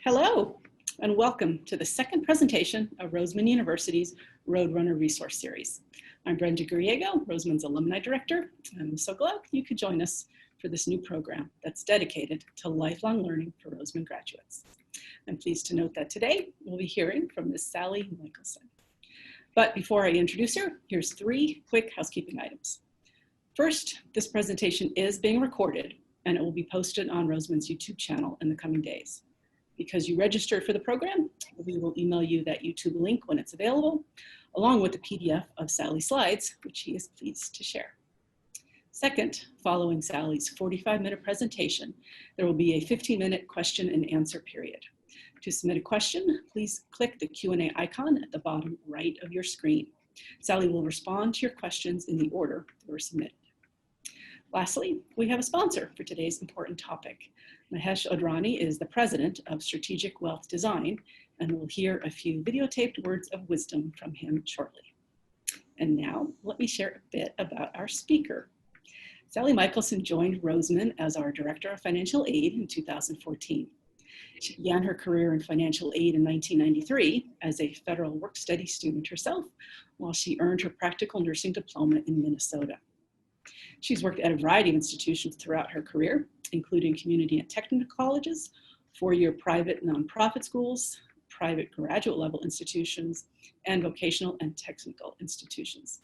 Hello, and welcome to the second presentation of Roseman University's Roadrunner Resource Series. I'm Brenda Griego, Roseman's Alumni Director, and I'm so glad you could join us for this new program that's dedicated to lifelong learning for Roseman graduates. I'm pleased to note that today we'll be hearing from Ms. Sally Mickelson. But before I introduce her, here's three quick housekeeping items. First, this presentation is being recorded, and it will be posted on Roseman's YouTube channel in the coming days. Because you registered for the program, we will email you that YouTube link when it's available, along with the PDF of Sally's slides, which she is pleased to share. Second, following Sally's 45-minute presentation, there will be a 15-minute question and answer period. To submit a question, please click the Q&A icon at the bottom right of your screen. Sally will respond to your questions in the order they were submitted. Lastly, we have a sponsor for today's important topic. Mahesh Odrani is the president of Strategic Wealth Design, and we'll hear a few videotaped words of wisdom from him shortly. And now, let me share a bit about our speaker. Sally Mickelson joined Roseman as our Director of Financial Aid in 2014. She began her career in financial aid in 1993 as a federal work-study student herself, while she earned her practical nursing diploma in Minnesota. She's worked at a variety of institutions throughout her career, including community and technical colleges, four-year private nonprofit schools, private graduate level institutions, and vocational and technical institutions.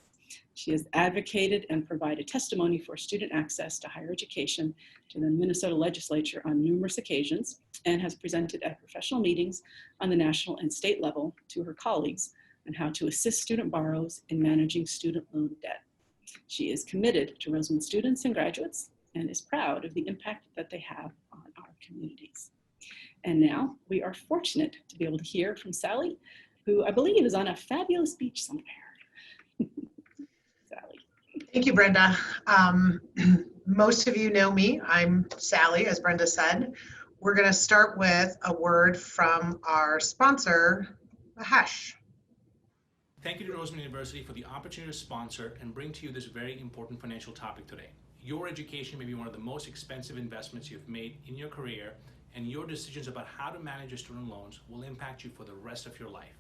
She has advocated and provided testimony for student access to higher education to the Minnesota legislature on numerous occasions and has presented at professional meetings on the national and state level to her colleagues on how to assist student borrowers in managing student loan debt. She is committed to Roseman students and graduates and is proud of the impact that they have on our communities. And now we are fortunate to be able to hear from Sally, who I believe is on a fabulous beach somewhere. Sally. Thank you, Brenda. Most of you know me. I'm Sally, as Brenda said. We're going to start with a word from our sponsor, Mahesh. Thank you to Roseman University for the opportunity to sponsor and bring to you this very important financial topic today. Your education may be one of the most expensive investments you've made in your career, and your decisions about how to manage your student loans will impact you for the rest of your life.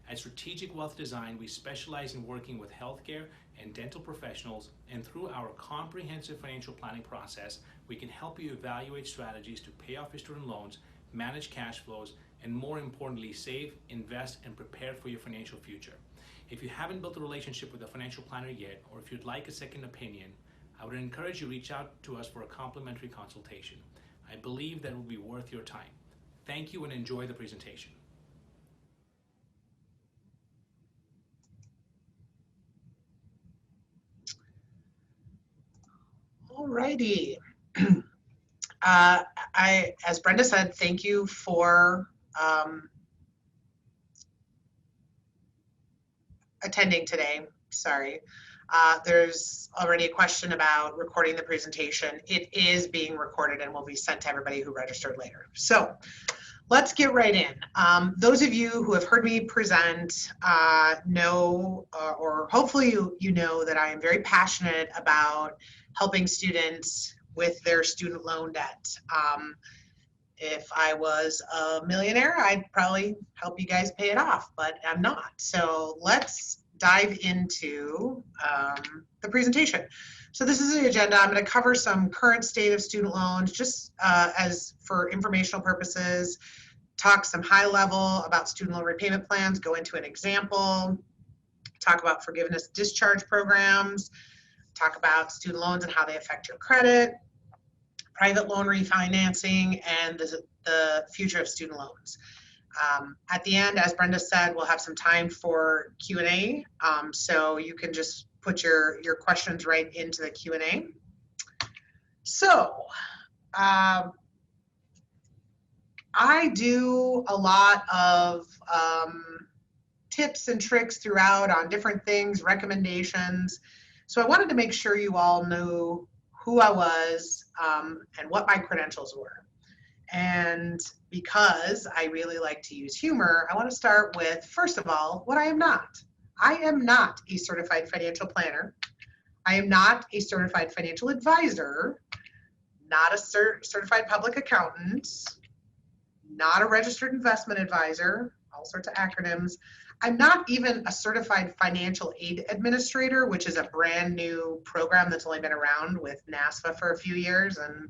At Strategic Wealth Design, we specialize in working with healthcare and dental professionals, and through our comprehensive financial planning process, we can help you evaluate strategies to pay off your student loans, manage cash flows, and more importantly, save, invest, and prepare for your financial future. If you haven't built a relationship with a financial planner yet, or if you'd like a second opinion, I would encourage you to reach out to us for a complimentary consultation. I believe that will be worth your time. Thank you and enjoy the presentation. Alrighty. As Brenda said, thank you for attending today. Sorry. There's already a question about recording the presentation. It is being recorded and will be sent to everybody who registered later. So let's get right in. Those of you who have heard me present know, or hopefully you know, that I am very passionate about helping students with their student loan debt. If I was a millionaire, I'd probably help you guys pay it off, but I'm not. So let's dive into the presentation. So this is the agenda. I'm going to cover some current state of student loans, just as for informational purposes, talk some high level about student loan repayment plans, go into an example, talk about forgiveness discharge programs, talk about student loans and how they affect your credit, private loan refinancing, and the future of student loans. At the end, as Brenda said, we'll have some time for Q&A, so you can just put your questions right into the Q&A. So, I do a lot of tips and tricks throughout on different things, recommendations. So I wanted to make sure you all knew who I was and what my credentials were. And because I really like to use humor, I want to start with, first of all, what I am not. I am not a certified financial planner. I am not a certified financial advisor, not a certified public accountant, not a registered investment advisor, all sorts of acronyms. I'm not even a certified financial aid administrator, which is a brand new program that's only been around with NASFA for a few years, and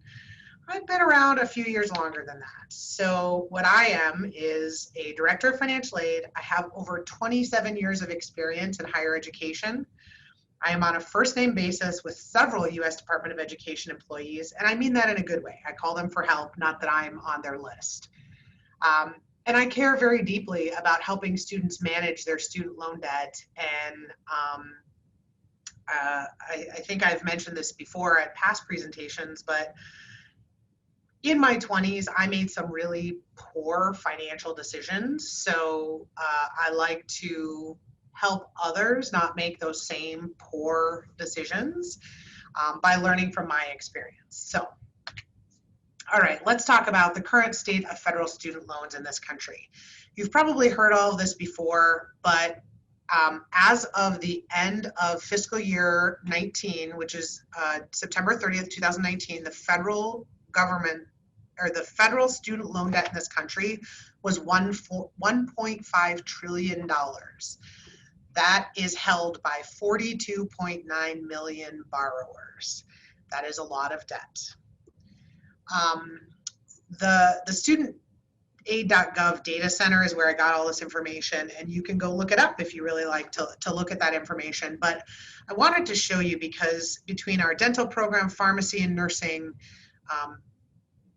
I've been around a few years longer than that. So what I am is a director of financial aid. I have over 27 years of experience in higher education. I am on a first name basis with several U.S. Department of Education employees, and I mean that in a good way. I call them for help, not that I'm on their list. And I care very deeply about helping students manage their student loan debt. And I think I've mentioned this before at past presentations, but in my 20s, I made some really poor financial decisions. So I like to help others not make those same poor decisions by learning from my experience. So, all right, let's talk about the current state of federal student loans in this country. You've probably heard all of this before, but as of the end of fiscal year 19, which is September 30th, 2019, the federal government, or the federal student loan debt in this country was $1.5 trillion. That is held by 42.9 million borrowers. That is a lot of debt. The studentaid.gov data center is where I got all this information, and you can go look it up if you really like to look at that information. But I wanted to show you because between our dental program, pharmacy, and nursing,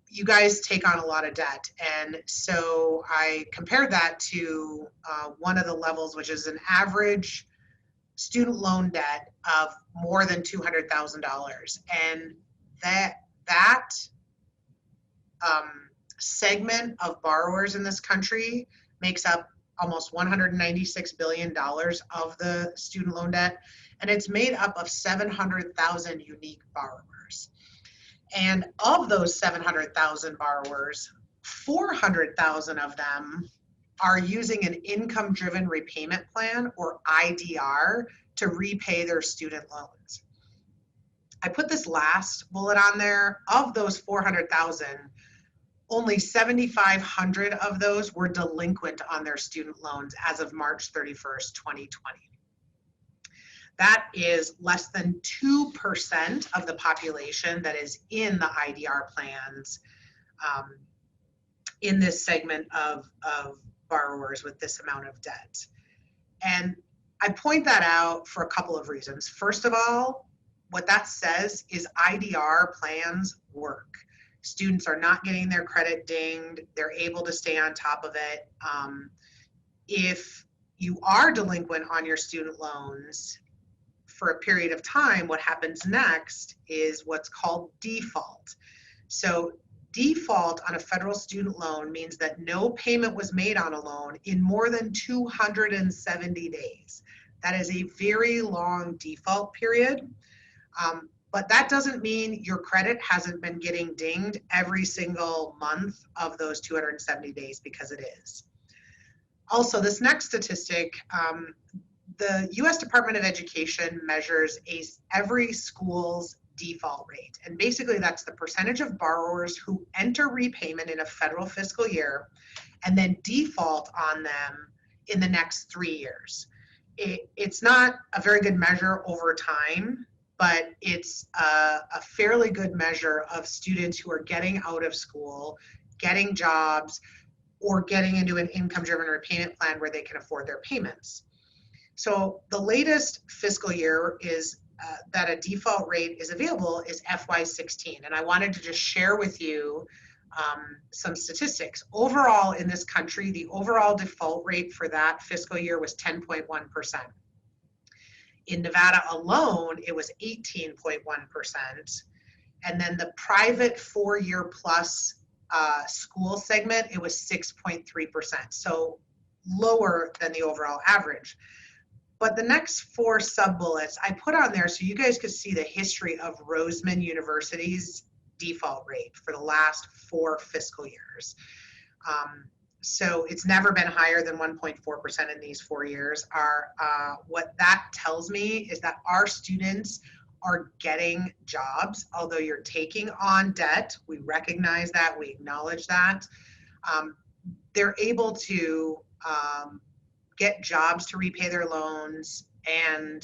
you guys take on a lot of debt. And so I compared that to one of the levels, which is an average student loan debt of more than $200,000. And that segment of borrowers in this country makes up almost $196 billion of the student loan debt. And it's made up of 700,000 unique borrowers. And of those 700,000 borrowers, 400,000 of them are using an income-driven repayment plan, or IDR, to repay their student loans. I put this last bullet on there. Of those 400,000, only 7,500 of those were delinquent on their student loans as of March 31st, 2020. That is less than 2% of the population that is in the IDR plans in this segment of borrowers with this amount of debt. And I point that out for a couple of reasons. First of all, what that says is IDR plans work. Students are not getting their credit dinged. They're able to stay on top of it. If you are delinquent on your student loans for a period of time, what happens next is what's called default. So default on a federal student loan means that no payment was made on a loan in more than 270 days. That is a very long default period. But that doesn't mean your credit hasn't been getting dinged every single month of those 270 days, because it is. Also, this next statistic, the U.S. Department of Education measures every school's default rate. And basically that's the percentage of borrowers who enter repayment in a federal fiscal year and then default on them in the next 3 years. It's not a very good measure over time, but it's a fairly good measure of students who are getting out of school, getting jobs, or getting into an income-driven repayment plan where they can afford their payments. So the latest fiscal year is that a default rate is available is FY16. And I wanted to just share with you some statistics. Overall in this country, the overall default rate for that fiscal year was 10.1%. In Nevada alone, it was 18.1%. And then the private 4-year plus school segment, it was 6.3%. So lower than the overall average. But the next 4 sub-bullets I put on there so you guys could see the history of Roseman University's default rate for the last 4 fiscal years. So it's never been higher than 1.4% in these 4 years. What that tells me is that our students are getting jobs, although you're taking on debt. We recognize that, we acknowledge that. they're able to get jobs to repay their loans and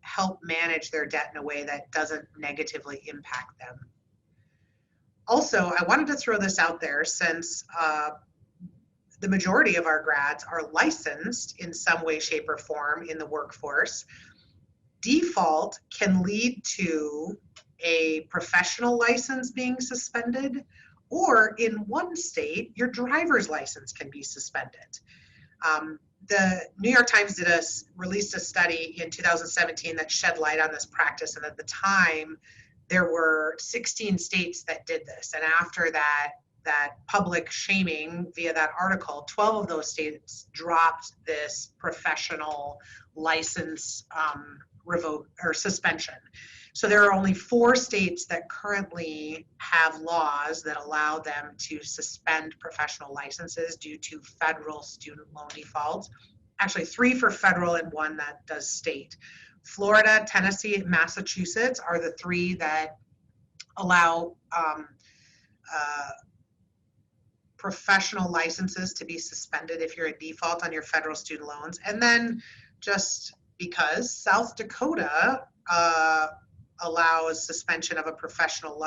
help manage their debt in a way that doesn't negatively impact them. Also, I wanted to throw this out there since the majority of our grads are licensed in some way, shape, or form in the workforce. Default can lead to a professional license being suspended, or in one state, your driver's license can be suspended. The New York Times released a study in 2017 that shed light on this practice, and at the time, there were 16 states that did this. And after that public shaming via that article, 12 of those states dropped this professional license revoke or suspension. So there are only 4 states that currently have laws that allow them to suspend professional licenses due to federal student loan defaults. Actually 3 for federal and 1 that does state. Florida, Tennessee, and Massachusetts are the 3 that allow professional licenses to be suspended if you're in default on your federal student loans. And then just because South Dakota allows suspension of a professional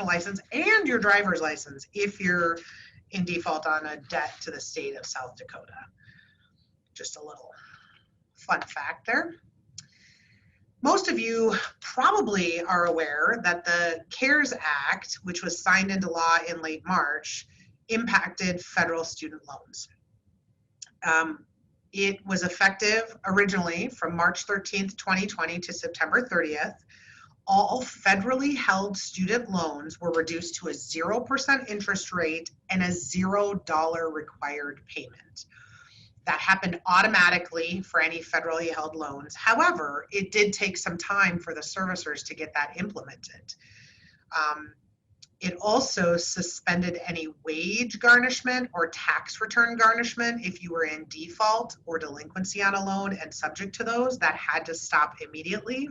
license and your driver's license if you're in default on a debt to the state of South Dakota. Just a little fun fact there. Most of you probably are aware that the CARES Act, which was signed into law in late March, impacted federal student loans. It was effective originally from March 13th, 2020 to September 30th. All federally held student loans were reduced to a 0% interest rate and a $0 required payment. That happened automatically for any federally held loans. However, it did take some time for the servicers to get that implemented. It also suspended any wage garnishment or tax return garnishment if you were in default or delinquency on a loan and subject to those. That had to stop immediately.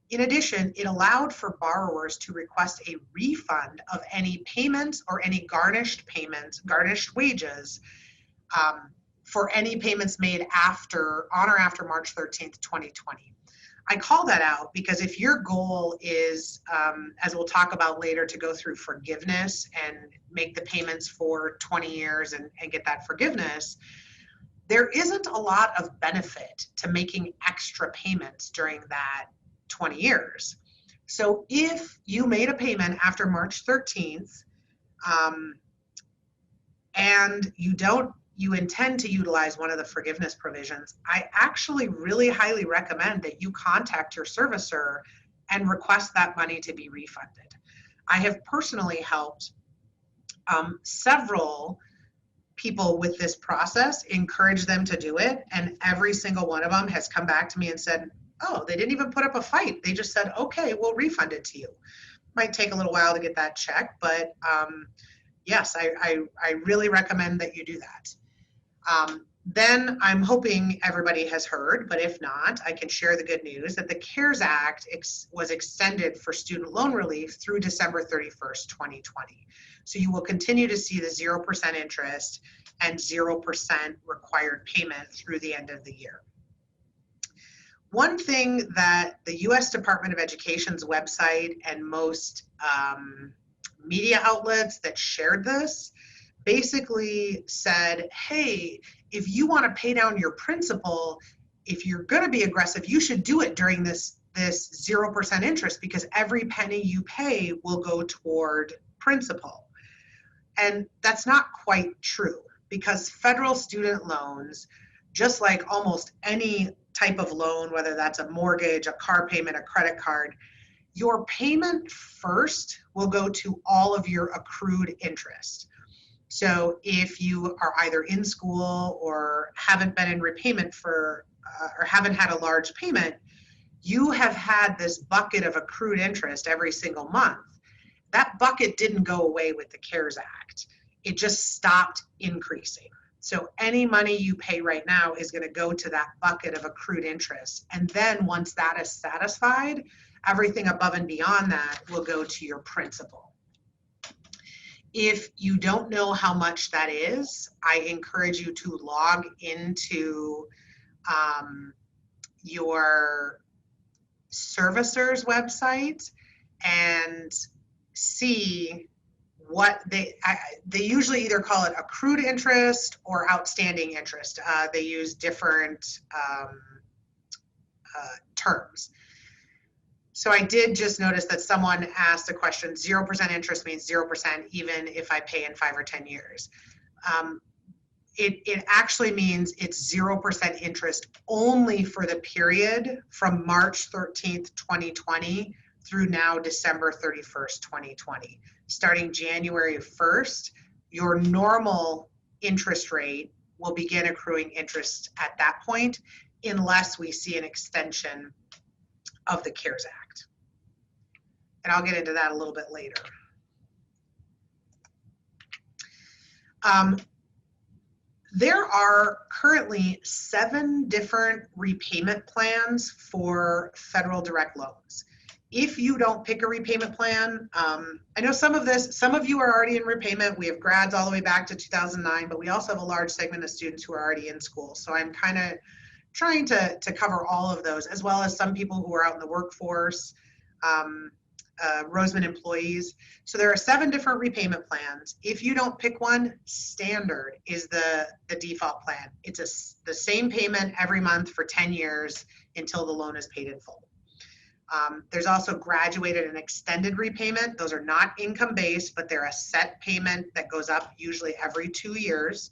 In addition, it allowed for borrowers to request a refund of any payments or any garnished wages for any payments made on or after March 13th, 2020. I call that out because if your goal is, as we'll talk about later, to go through forgiveness and make the payments for 20 years and get that forgiveness, there isn't a lot of benefit to making extra payments during that 20 years. So if you made a payment after March 13th and you intend to utilize one of the forgiveness provisions, I actually really highly recommend that you contact your servicer and request that money to be refunded. I have personally helped several people with this process, encourage them to do it, and every single one of them has come back to me and said, oh, they didn't even put up a fight. They just said, okay, we'll refund it to you. Might take a little while to get that check, but yes, I really recommend that you do that. Then I'm hoping everybody has heard, but if not, I can share the good news that the CARES Act was extended for student loan relief through December 31st, 2020. So you will continue to see the 0% interest and 0% required payment through the end of the year. One thing that the U.S. Department of Education's website and most media outlets that shared this basically said, hey, if you want to pay down your principal, if you're going to be aggressive, you should do it during this 0% interest because every penny you pay will go toward principal. And that's not quite true because federal student loans, just like almost any type of loan, whether that's a mortgage, a car payment, a credit card, your payment first will go to all of your accrued interest. So if you are either in school or haven't been in repayment or haven't had a large payment, you have had this bucket of accrued interest every single month. That bucket didn't go away with the CARES Act. It just stopped increasing. So any money you pay right now is going to go to that bucket of accrued interest. And then once that is satisfied, everything above and beyond that will go to your principal. If you don't know how much that is, I encourage you to log into your servicer's website and see what they usually either call it accrued interest or outstanding interest. They use different terms. So I did just notice that someone asked a question, 0% interest means 0% even if I pay in 5 or 10 years. It actually means it's 0% interest only for the period from March 13th, 2020 through now December 31st, 2020. Starting January 1st, your normal interest rate will begin accruing interest at that point unless we see an extension of the CARES Act. And I'll get into that a little bit later. There are currently 7 different repayment plans for federal direct loans. If you don't pick a repayment plan, I know some of you are already in repayment. We have grads all the way back to 2009, but we also have a large segment of students who are already in school. So I'm kind of trying to cover all of those, as well as some people who are out in the workforce, Roseman employees. So there are 7 different repayment plans. If you don't pick one, standard is the default plan. It's the same payment every month for 10 years until the loan is paid in full. There's also graduated and extended repayment. Those are not income-based, but they're a set payment that goes up usually every 2 years.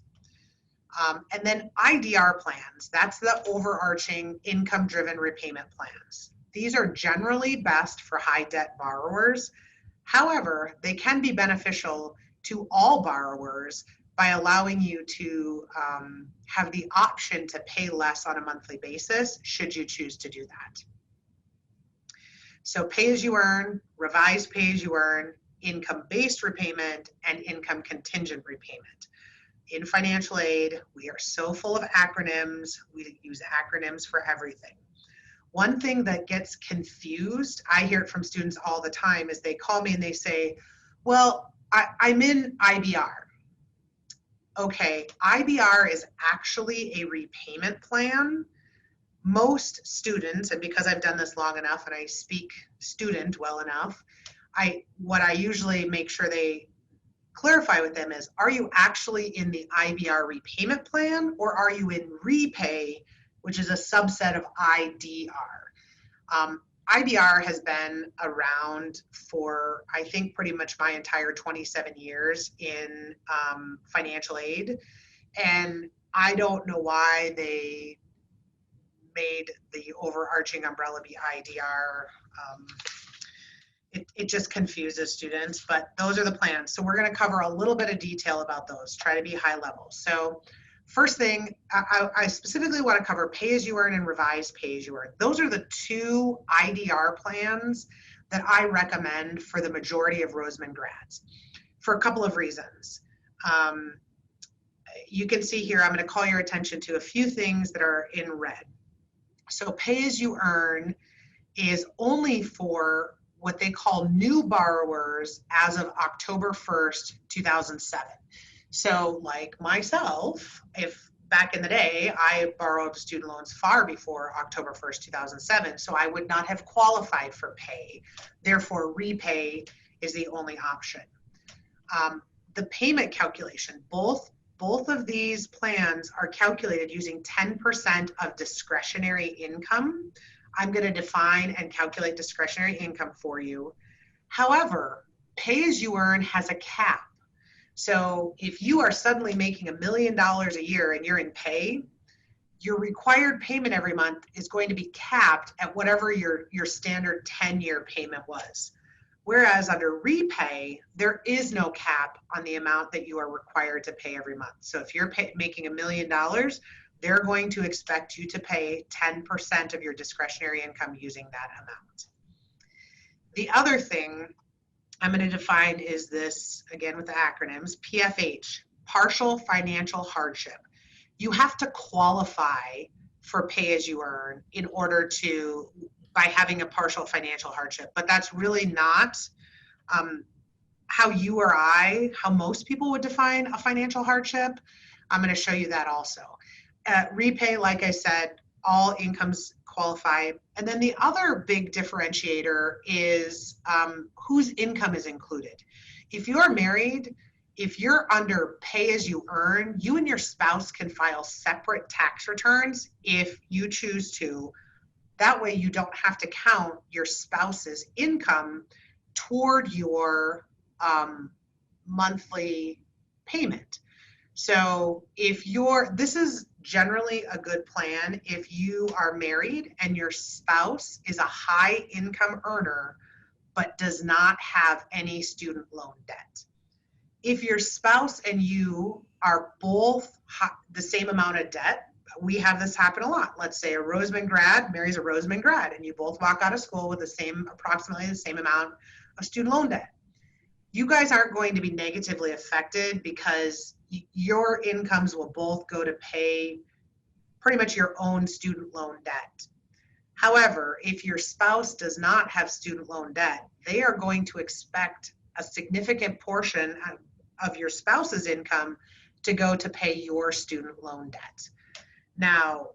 And then IDR plans, that's the overarching income-driven repayment plans. These are generally best for high debt borrowers. However, they can be beneficial to all borrowers by allowing you to have the option to pay less on a monthly basis should you choose to do that. So pay as you earn, revised pay as you earn, income-based repayment, and income contingent repayment. In financial aid, we are so full of acronyms. We use acronyms for everything. One thing that gets confused, I hear it from students all the time, is they call me and they say, well, I'm in IBR. Okay, IBR is actually a repayment plan. Most students, and because I've done this long enough and I speak student well enough, what I usually make sure they clarify with them is, are you actually in the IBR repayment plan, or are you in Repay, which is a subset of IDR? IBR has been around for, I think, pretty much my entire 27 years in financial aid. And I don't know why they made the overarching umbrella be IDR. It just confuses students, but those are the plans. So we're going to cover a little bit of detail about those, try to be high level. So first thing, I specifically want to cover pay as you earn and revised pay as you earn. Those are the 2 IDR plans that I recommend for the majority of Roseman grads for a couple of reasons. You can see here, I'm going to call your attention to a few things that are in red. So pay as you earn is only for what they call new borrowers as of October 1st, 2007. So like myself, if back in the day, I borrowed student loans far before October 1st, 2007, so I would not have qualified for pay. Therefore, Repay is the only option. The payment calculation, both of these plans are calculated using 10% of discretionary income. I'm going to define and calculate discretionary income for you. However, pay as you earn has a cap. So if you are suddenly making $1 million a year and you're in pay, your required payment every month is going to be capped at whatever your standard 10-year payment was. Whereas under Repay, there is no cap on the amount that you are required to pay every month. So if you're making $1 million, they're going to expect you to pay 10% of your discretionary income using that amount. The other thing I'm going to define is this, again with the acronyms, PFH, partial financial hardship. You have to qualify for pay as you earn in order by having a partial financial hardship, but that's really not how you or I, how most people would define a financial hardship. I'm going to show you that also. Repay, like I said, all incomes qualify. And then the other big differentiator is whose income is included. If you're married, if you're under pay as you earn, you and your spouse can file separate tax returns if you choose to. That way you don't have to count your spouse's income toward your monthly payment. So this is generally a good plan if you are married and your spouse is a high income earner but does not have any student loan debt. If your spouse and you are both the same amount of debt, we have this happen a lot. Let's say a Roseman grad marries a Roseman grad and you both walk out of school with approximately the same amount of student loan debt. You guys aren't going to be negatively affected because your incomes will both go to pay pretty much your own student loan debt. However, if your spouse does not have student loan debt, they are going to expect a significant portion of your spouse's income to go to pay your student loan debt. Now,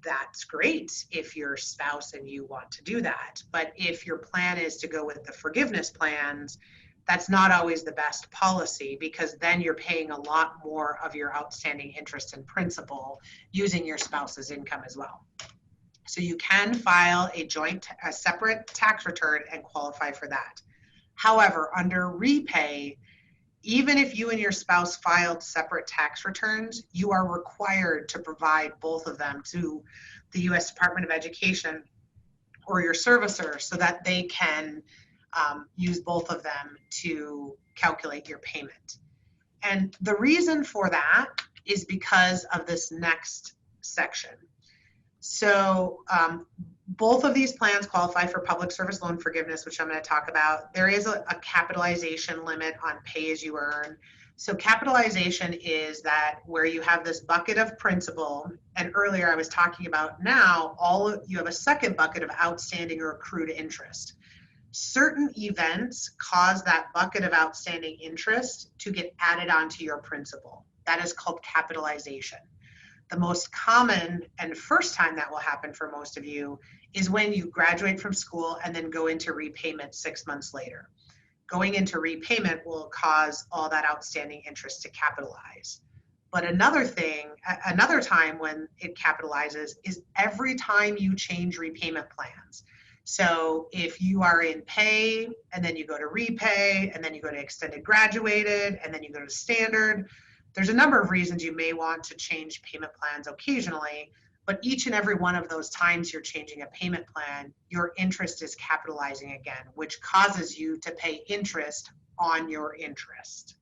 that's great if your spouse and you want to do that. But if your plan is to go with the forgiveness plans, that's not always the best policy because then you're paying a lot more of your outstanding interest and principal using your spouse's income as well. So you can file a separate tax return and qualify for that. However, under Repay, even if you and your spouse filed separate tax returns, you are required to provide both of them to the U.S. Department of Education or your servicer so that they can use both of them to calculate your payment. And the reason for that is because of this next section. So both of these plans qualify for public service loan forgiveness, which I'm going to talk about. There is a capitalization limit on pay as you earn. So capitalization is that where you have this bucket of principal, and earlier I was talking about now you have a second bucket of outstanding or accrued interest. Certain events cause that bucket of outstanding interest to get added onto your principal. That is called capitalization. The most common and first time that will happen for most of you is when you graduate from school and then go into repayment 6 months later. Going into repayment will cause all that outstanding interest to capitalize. But another time when it capitalizes is every time you change repayment plans. So if you are in pay and then you go to repay and then you go to extended graduated and then you go to standard, there's a number of reasons you may want to change payment plans occasionally, but each and every one of those times you're changing a payment plan, your interest is capitalizing again, which causes you to pay interest on your interest.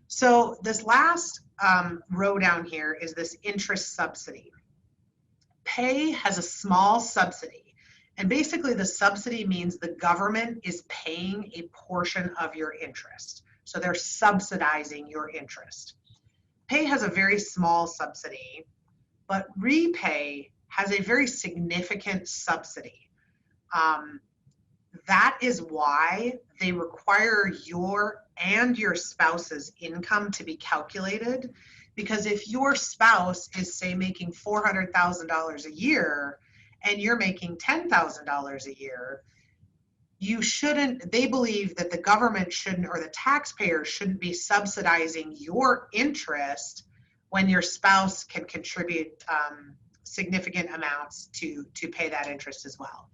So this last row down here is this interest subsidy. Pay has a small subsidy. And basically the subsidy means the government is paying a portion of your interest. So they're subsidizing your interest. Pay has a very small subsidy, but Repay has a very significant subsidy. That is why they require your and your spouse's income to be calculated. Because if your spouse is, say, making $400,000 a year, and you're making $10,000 a year, they believe that the government shouldn't, or the taxpayer shouldn't be subsidizing your interest when your spouse can contribute significant amounts to pay that interest as well.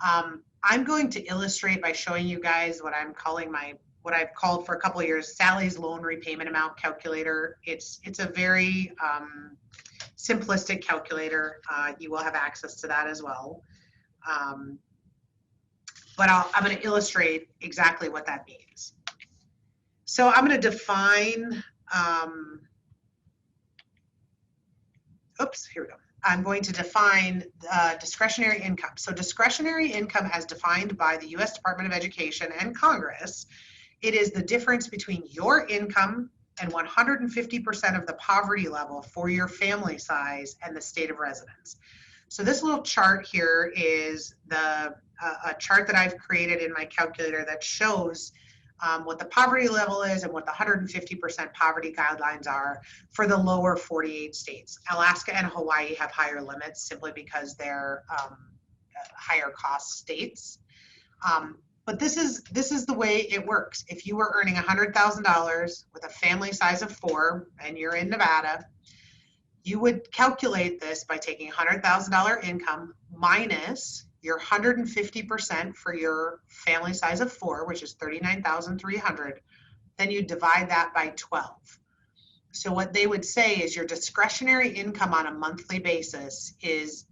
I'm going to illustrate by showing you guys what I've called for a couple of years, Sally's loan repayment amount calculator. It's a very simplistic calculator. You will have access to that as well. But I'm going to illustrate exactly what that means. So I'm going to define, here we go. I'm going to define discretionary income. So discretionary income as defined by the U.S. Department of Education and Congress, it is the difference between your income and 150% of the poverty level for your family size and the state of residence. So this little chart here is a chart that I've created in my calculator that shows what the poverty level is and what the 150% poverty guidelines are for the lower 48 states. Alaska and Hawaii have higher limits simply because they're higher cost states. But this is the way it works. If you were earning $100,000 with a family size of 4 and you're in Nevada, you would calculate this by taking $100,000 income minus your 150% for your family size of 4, which is $39,300. Then you divide that by 12. So what they would say is your discretionary income on a monthly basis is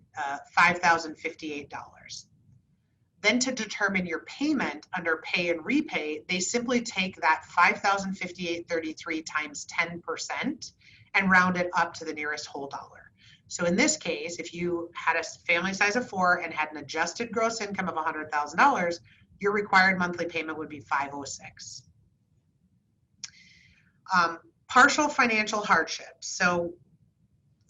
$5,058. Then to determine your payment under pay and repay, they simply take that $5,058.33 times 10% and round it up to the nearest whole dollar. So in this case, if you had a family size of 4 and had an adjusted gross income of $100,000, your required monthly payment would be $506. Partial financial hardship. So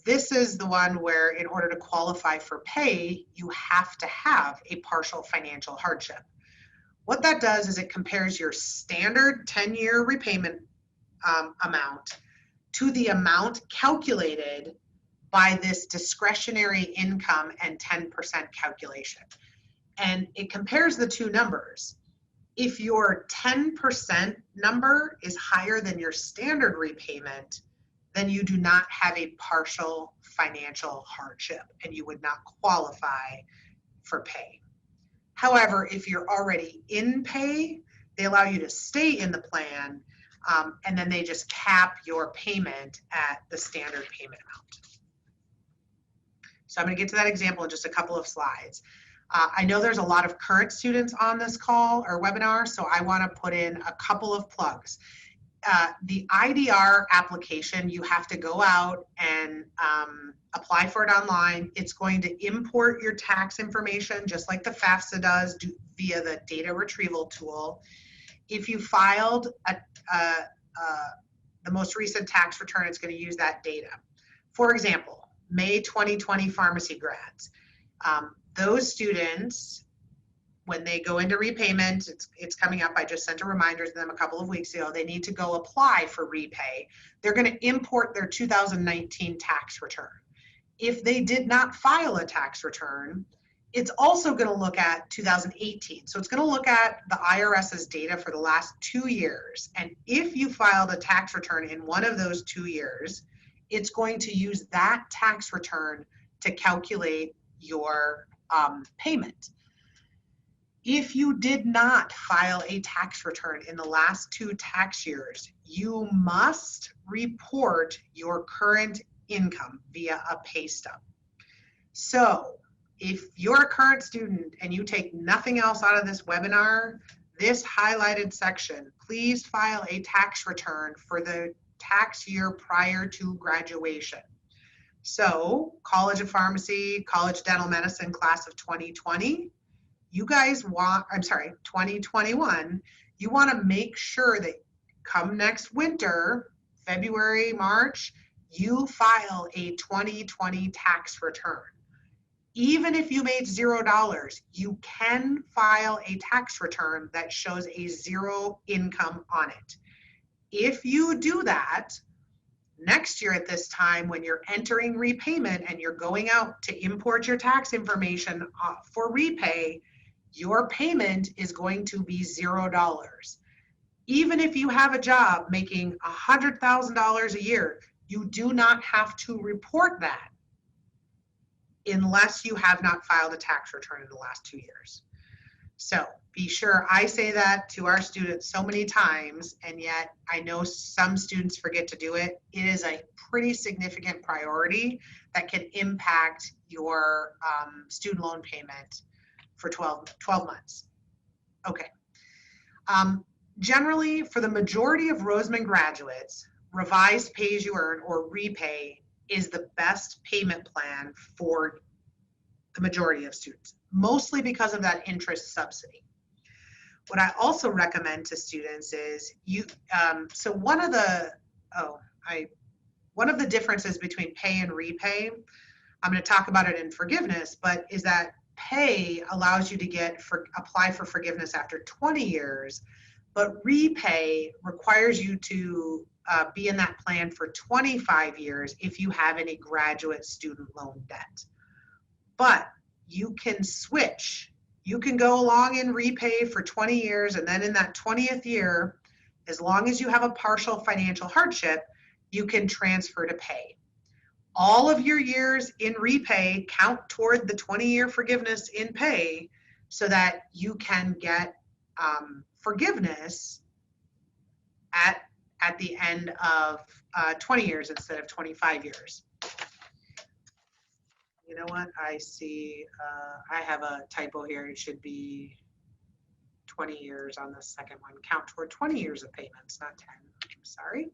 this is the one where in order to qualify for pay, you have to have a partial financial hardship. What that does is it compares your standard 10-year repayment amount to the amount calculated by this discretionary income and 10% calculation. And it compares the two numbers. If your 10% number is higher than your standard repayment, then you do not have a partial financial hardship and you would not qualify for pay. However, if you're already in pay, they allow you to stay in the plan, and then they just cap your payment at the standard payment amount. So I'm going to get to that example in just a couple of slides. I know there's a lot of current students on this call or webinar, so I want to put in a couple of plugs. The IDR application, you have to go out and apply for it online. It's going to import your tax information just like the FAFSA does via the data retrieval tool. If you filed the most recent tax return, it's going to use that data. For example, May 2020 pharmacy grads. Those students, when they go into repayment, it's coming up. I just sent a reminder to them a couple of weeks ago. They need to go apply for repay. They're going to import their 2019 tax return. If they did not file a tax return, it's also going to look at 2018. So it's going to look at the IRS's data for the last 2 years. And if you filed a tax return in one of those 2 years, it's going to use that tax return to calculate your payment. If you did not file a tax return in the last 2 tax years, you must report your current income via a pay stub. So if you're a current student and you take nothing else out of this webinar, this highlighted section, please file a tax return for the tax year prior to graduation. So College of Pharmacy, College of Dental Medicine class of 2020, you guys want, 2021, you want to make sure that come next winter, February, March, you file a 2020 tax return. Even if you made $0, you can file a tax return that shows a 0 income on it. If you do that, next year at this time, when you're entering repayment and you're going out to import your tax information for repay, your payment is going to be $0. Even if you have a job making $100,000 a year, you do not have to report that unless you have not filed a tax return in the last 2 years. So be sure, I say that to our students so many times, and yet I know some students forget to do it. It is a pretty significant priority that can impact your student loan payment for 12 months. Okay. Generally, for the majority of Roseman graduates, revised pay-as-you-earn or repay is the best payment plan for the majority of students, mostly because of that interest subsidy. What I also recommend to students is so one of the differences between pay and repay, I'm going to talk about it in forgiveness, but is that pay allows you to apply for forgiveness after 20 years, but Repay requires you to be in that plan for 25 years if you have any graduate student loan debt. But you can switch. You can go along and Repay for 20 years, and then in that 20th year, as long as you have a partial financial hardship, you can transfer to Pay. All of your years in Repay count toward the 20-year forgiveness in Pay so that you can get forgiveness at the end of 20 years instead of 25 years. You know what? I see, I have a typo here. It should be 20 years on the second one. Count toward 20 years of payments, not 10. I'm sorry.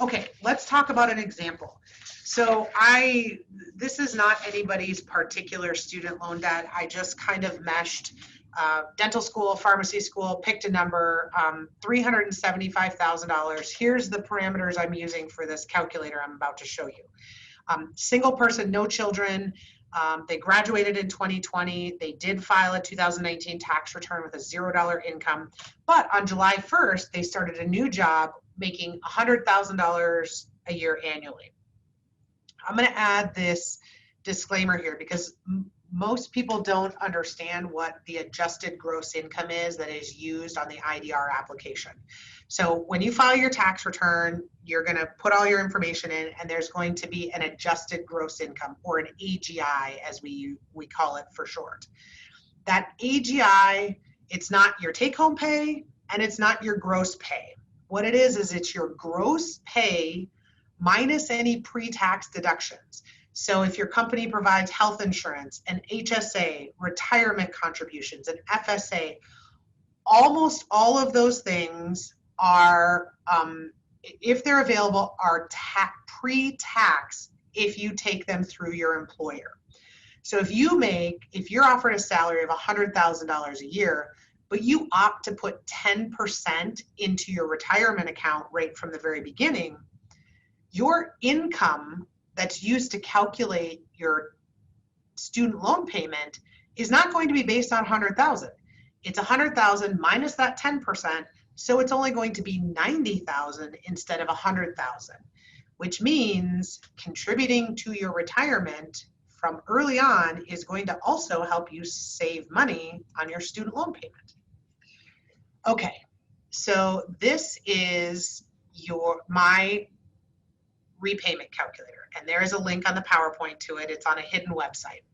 Okay, let's talk about an example. So this is not anybody's particular student loan debt. I just kind of meshed dental school, pharmacy school, picked a number, $375,000. Here's the parameters I'm using for this calculator I'm about to show you. Single person, no children. They graduated in 2020. They did file a 2019 tax return with a $0 income. But on July 1st, they started a new job making $100,000 a year annually. I'm going to add this disclaimer here because most people don't understand what the adjusted gross income is that is used on the IDR application. So when you file your tax return, you're going to put all your information in, and there's going to be an adjusted gross income, or an AGI as we call it for short. That AGI, it's not your take-home pay and it's not your gross pay. What it is it's your gross pay minus any pre-tax deductions. So if your company provides health insurance, an HSA, retirement contributions, an FSA, almost all of those things are, if they're available, are pre-tax if you take them through your employer. So if you're offered a salary of $100,000 a year, but you opt to put 10% into your retirement account right from the very beginning, your income that's used to calculate your student loan payment is not going to be based on 100,000. It's 100,000 minus that 10%, so it's only going to be 90,000 instead of 100,000, which means contributing to your retirement from early on is going to also help you save money on your student loan payment. Okay, so this is my repayment calculator, and there is a link on the PowerPoint to it. It's on a hidden website.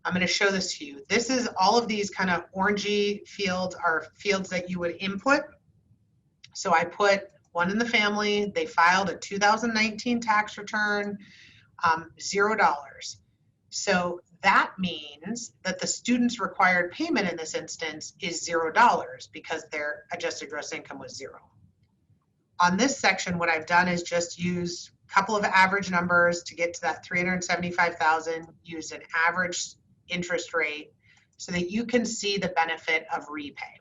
I'm going to show this to you. This is all of these kind of orangey fields are fields that you would input. So I put one in the family. They filed a 2019 tax return, $0. So that means that the student's required payment in this instance is $0 because their adjusted gross income was 0. On this section, what I've done is just use a couple of average numbers to get to that 375,000, use an average interest rate so that you can see the benefit of Repay.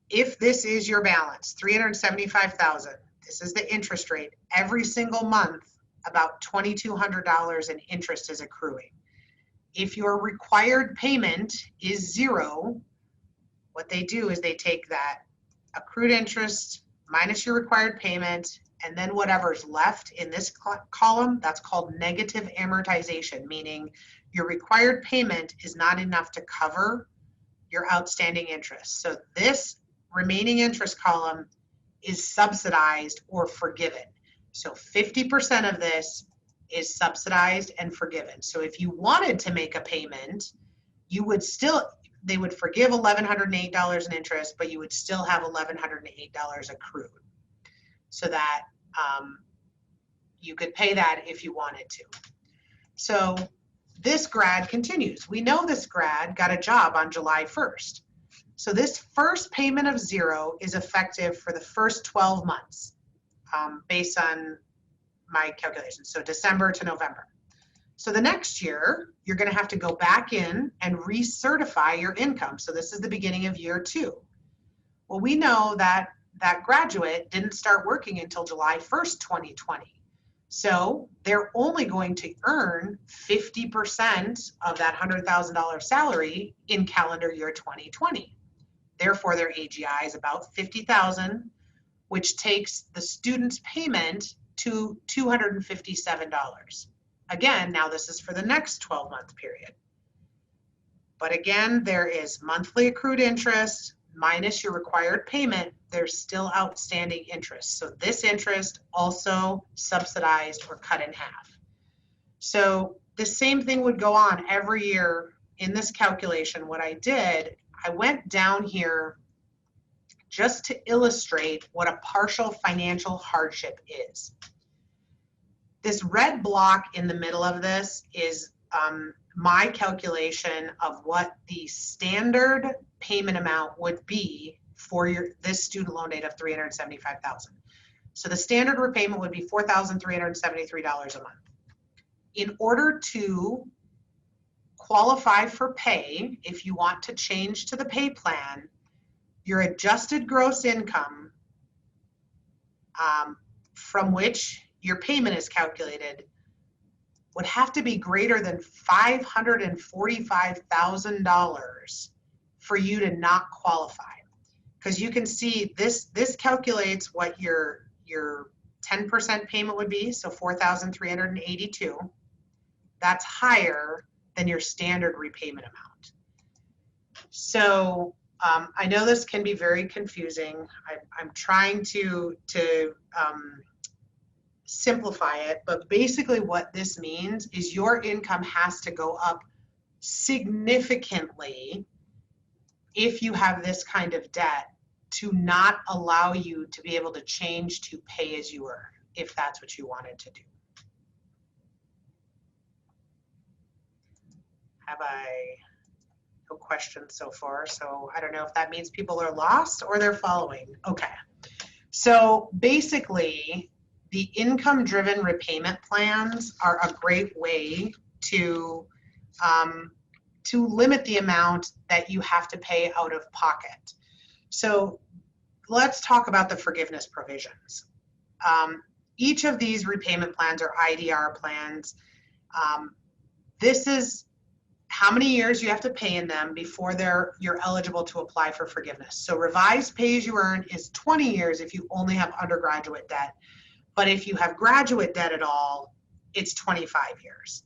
If this is your balance, 375,000, this is the interest rate. Every single month, about $2,200 in interest is accruing. If your required payment is 0, what they do is they take that accrued interest minus your required payment, and then whatever's left in this column, that's called negative amortization, meaning your required payment is not enough to cover your outstanding interest. So this remaining interest column is subsidized or forgiven. So 50% of this is subsidized and forgiven. So if you wanted to make a payment, they would forgive $1,108 in interest, but you would still have $1,108 accrued, so that you could pay that if you wanted to. So this grad continues. We know this grad got a job on July 1st. So this first payment of 0 is effective for the first 12 months based on my calculations, so December to November. So the next year, you're going to have to go back in and recertify your income. So this is the beginning of year 2. Well, we know that that graduate didn't start working until July 1st, 2020. So they're only going to earn 50% of that $100,000 salary in calendar year 2020. Therefore, their AGI is about 50,000, which takes the student's payment to $257. Again, now this is for the next 12-month period. But again, there is monthly accrued interest minus your required payment. There's still outstanding interest. So this interest also subsidized or cut in half. So the same thing would go on every year in this calculation. What I did, I went down here just to illustrate what a partial financial hardship is. This red block in the middle of this is my calculation of what the standard payment amount would be for this student loan date of $375,000. So the standard repayment would be $4,373 a month. In order to qualify for pay, if you want to change to the pay plan, your adjusted gross income from which your payment is calculated would have to be greater than $545,000 for you to not qualify. Because you can see this calculates what your 10% payment would be, so $4,382. That's higher than your standard repayment amount. So I know this can be very confusing. I'm trying to simplify it, but basically what this means is your income has to go up significantly if you have this kind of debt to not allow you to be able to change to pay as you earn, if that's what you wanted to do. Have I no questions so far? So I don't know if that means people are lost or they're following. Okay. So basically, the income-driven repayment plans are a great way to limit the amount that you have to pay out of pocket. So let's talk about the forgiveness provisions. Each of these repayment plans are IDR plans. This is how many years you have to pay in them before you're eligible to apply for forgiveness. So revised pay-as-you-earn is 20 years if you only have undergraduate debt. But if you have graduate debt at all, it's 25 years.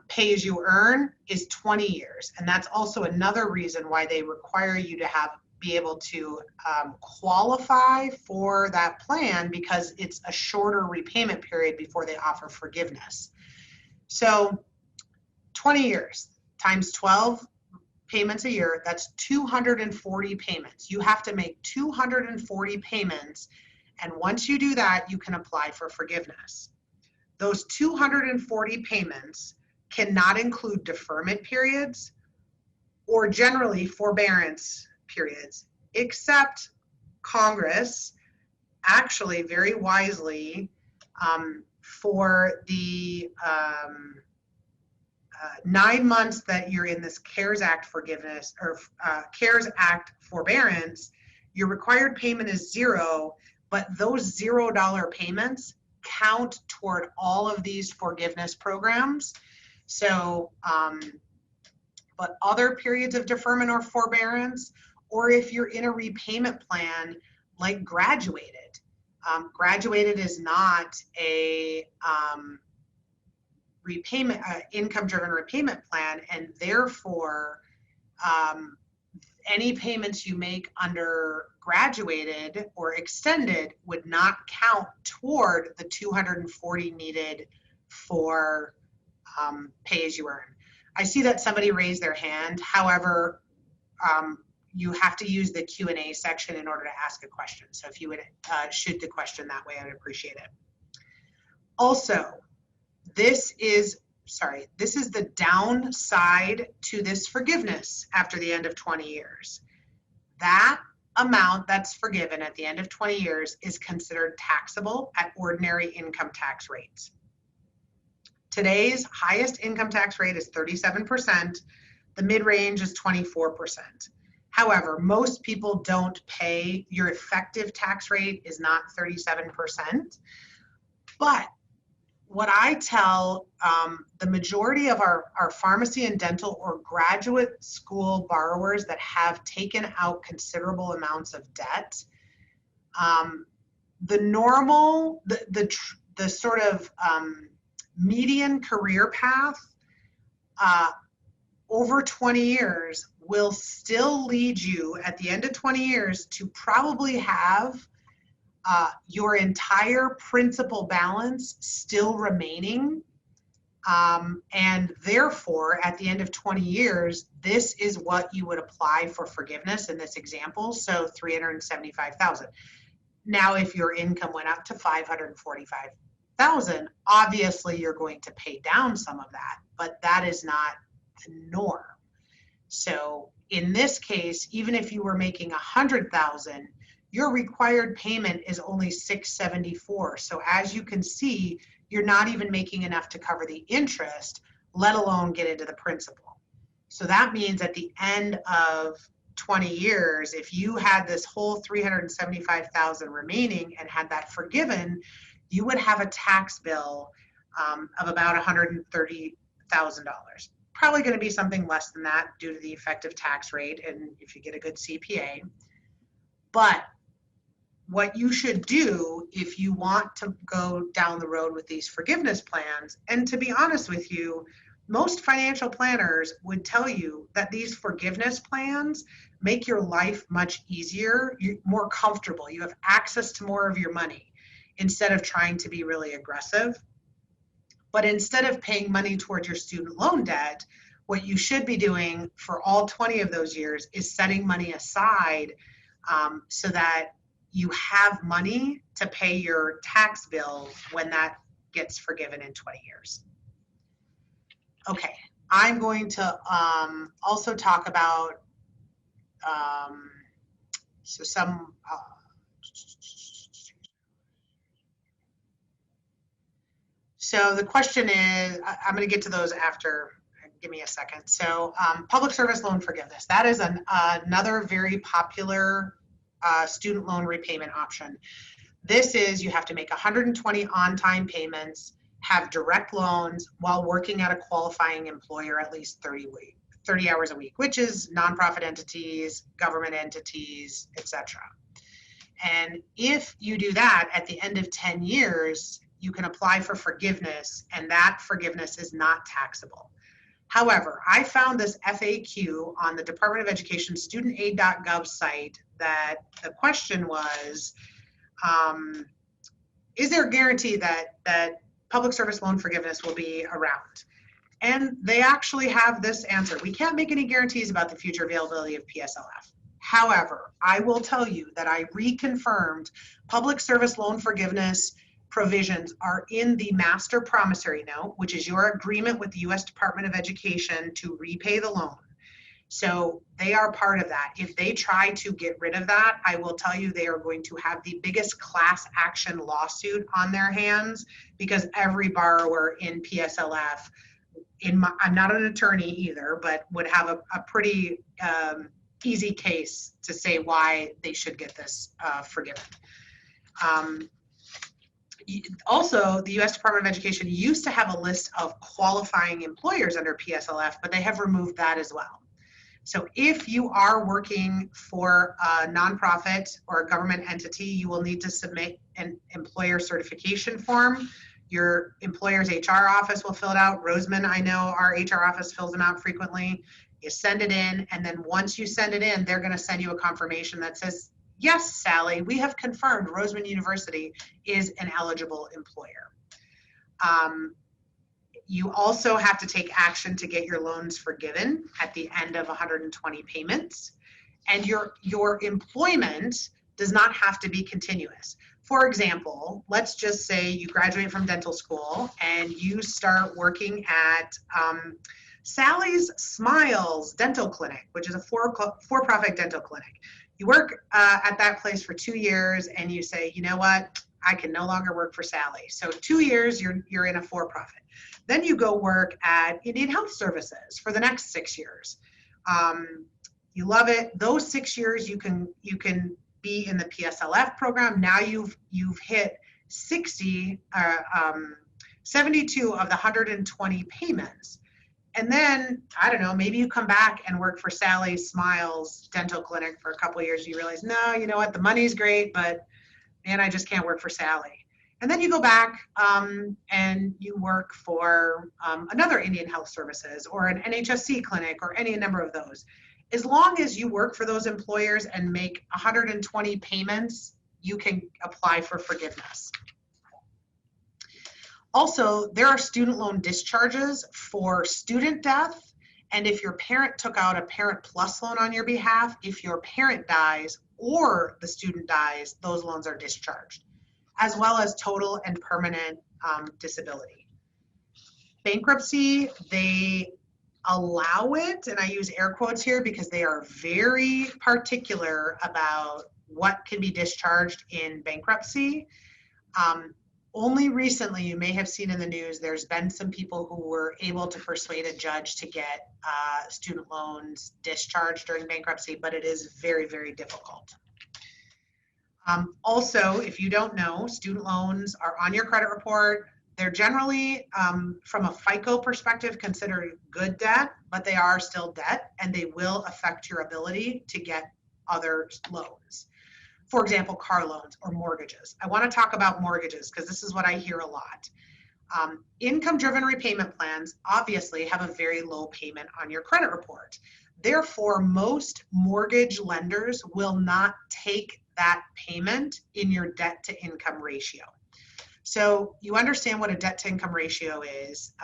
Pay-as-you-earn is 20 years. And that's also another reason why they require you to be able to qualify for that plan, because it's a shorter repayment period before they offer forgiveness. So 20 years times 12 payments a year, that's 240 payments. You have to make 240 payments. And once you do that, you can apply for forgiveness. Those 240 payments cannot include deferment periods or generally forbearance periods, except Congress actually very wisely for the 9 months that you're in this CARES Act forgiveness or CARES Act forbearance, your required payment is zero, but those $0 payments count toward all of these forgiveness programs. So, but other periods of deferment or forbearance, or if you're in a repayment plan like graduated, graduated is not a repayment, income-driven repayment plan, and therefore any payments you make under graduated or extended would not count toward the 240 needed for pay-as-you-earn. I see that somebody raised their hand. However, you have to use the Q&A section in order to ask a question. So if you would shoot the question that way, I would appreciate it. Also, this is the downside to this forgiveness after the end of 20 years. That amount that's forgiven at the end of 20 years is considered taxable at ordinary income tax rates. Today's highest income tax rate is 37%. The mid-range is 24%. However, most people don't pay, your effective tax rate is not 37%, but what I tell the majority of our pharmacy and dental or graduate school borrowers that have taken out considerable amounts of debt, the normal, the sort of median career path over 20 years will still lead you at the end of 20 years to probably have your entire principal balance still remaining. And therefore, at the end of 20 years, this is what you would apply for forgiveness in this example. So $375,000. Now, if your income went up to $545,000, obviously you're going to pay down some of that, but that is not the norm. So in this case, even if you were making $100,000, your required payment is only $674. So as you can see, you're not even making enough to cover the interest, let alone get into the principal. So that means at the end of 20 years, if you had this whole $375,000 remaining and had that forgiven, you would have a tax bill of about $130,000. Probably going to be something less than that due to the effective tax rate and if you get a good CPA. But what you should do if you want to go down the road with these forgiveness plans, and to be honest with you, most financial planners would tell you that these forgiveness plans make your life much easier, more comfortable. You have access to more of your money instead of trying to be really aggressive. But instead of paying money towards your student loan debt, what you should be doing for all 20 of those years is setting money aside so that you have money to pay your tax bill when that gets forgiven in 20 years. Okay, I'm going to also talk about So the question is, I'm going to get to those after. Give me a second. So public service loan forgiveness. That is another very popular student loan repayment option. This is you have to make 120 on-time payments, have direct loans while working at a qualifying employer at least 30 hours a week, which is nonprofit entities, government entities, etc. And if you do that at the end of 10 years, you can apply for forgiveness, and that forgiveness is not taxable. However, I found this FAQ on the Department of Education studentaid.gov site that the question was, is there a guarantee that public service loan forgiveness will be around? And they actually have this answer. We can't make any guarantees about the future availability of PSLF. However, I will tell you that I reconfirmed public service loan forgiveness provisions are in the master promissory note, which is your agreement with the U.S. Department of Education to repay the loan. So they are part of that. If they try to get rid of that, I will tell you they are going to have the biggest class action lawsuit on their hands, because every borrower in PSLF, I'm not an attorney either, but would have a pretty easy case to say why they should get this forgiven. Also, the U.S. Department of Education used to have a list of qualifying employers under PSLF, but they have removed that as well. So if you are working for a nonprofit or a government entity, you will need to submit an employer certification form. Your employer's HR office will fill it out. Roseman, I know our HR office fills them out frequently. You send it in, and then once you send it in, they're going to send you a confirmation that says, yes, Sally, we have confirmed Roseman University is an eligible employer. You also have to take action to get your loans forgiven at the end of 120 payments. And your employment does not have to be continuous. For example, let's just say you graduate from dental school and you start working at Sally's Smiles Dental Clinic, which is a for-profit dental clinic. You work at that place for 2 years and you say, you know what, I can no longer work for Sally. So 2 years, you're in a for-profit. Then you go work at Indian Health Services for the next 6 years. You love it. Those 6 years you can be in the PSLF program. Now you've hit 60 72 of the 120 payments. And then, I don't know, maybe you come back and work for Sally Smiles Dental Clinic for a couple of years. You realize, no, you know what, the money's great, but man, I just can't work for Sally. And then you go back and you work for another Indian Health Services or an NHSC clinic or any number of those. As long as you work for those employers and make 120 payments, you can apply for forgiveness. Also, there are student loan discharges for student death, and if your parent took out a Parent Plus loan on your behalf, if your parent dies or the student dies, those loans are discharged, as well as total and permanent disability. Bankruptcy, they allow it, and I use air quotes here because they are very particular about what can be discharged in bankruptcy. Only recently, you may have seen in the news, there's been some people who were able to persuade a judge to get student loans discharged during bankruptcy, but it is very, very difficult. Also, if you don't know, student loans are on your credit report. They're generally, from a FICO perspective, considered good debt, but they are still debt, and they will affect your ability to get other loans. For example, car loans or mortgages. I want to talk about mortgages because this is what I hear a lot. Income-driven repayment plans obviously have a very low payment on your credit report. Therefore, most mortgage lenders will not take that payment in your debt-to-income ratio. So you understand what a debt-to-income ratio is.